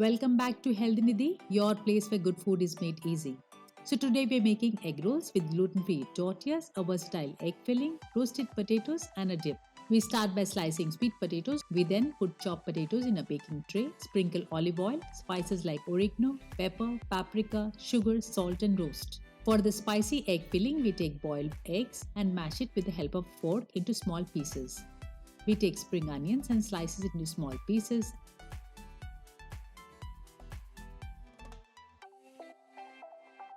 Welcome back to Healthy Nidhi, your place where good food is made easy. So today we're making egg rolls with gluten-free tortillas, a versatile egg filling, roasted potatoes and a dip. We start by slicing sweet potatoes. We then put chopped potatoes in a baking tray, sprinkle olive oil, spices like oregano, pepper, paprika, sugar, salt and roast. For the spicy egg filling, we take boiled eggs and mash it with the help of a fork into small pieces. We take spring onions and slices it into small pieces.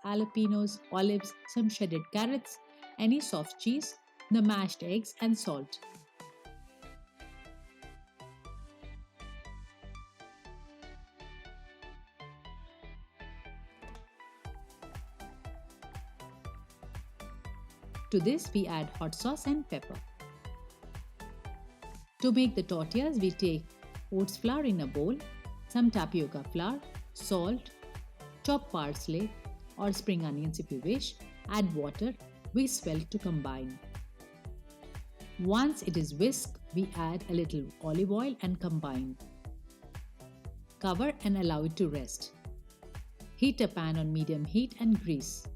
Jalapenos, olives, some shredded carrots, any soft cheese, the mashed eggs, and salt. To this, we add hot sauce and pepper. To make the tortillas, we take oats flour in a bowl, some tapioca flour, salt, chopped parsley or spring onions if you wish, add water, whisk well to combine. Once it is whisked, we add a little olive oil and combine. Cover and allow it to rest. Heat a pan on medium heat and grease.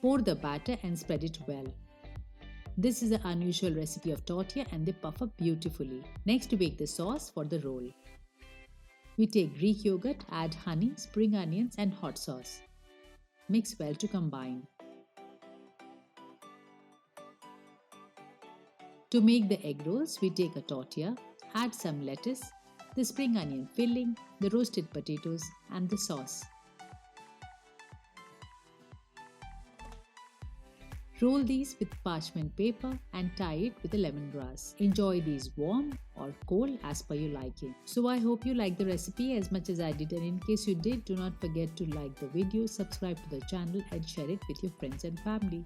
Pour the batter and spread it well. This is an unusual recipe of tortilla and they puff up beautifully. Next, to bake the sauce for the roll. We take Greek yogurt, add honey, spring onions and hot sauce. Mix well to combine. To make the egg rolls, we take a tortilla, add some lettuce, the spring onion filling, the roasted potatoes and the sauce. Roll these with parchment paper and tie it with a lemongrass. Enjoy these warm or cold as per your liking. So I hope you liked the recipe as much as I did, and in case you did, do not forget to like the video, subscribe to the channel and share it with your friends and family.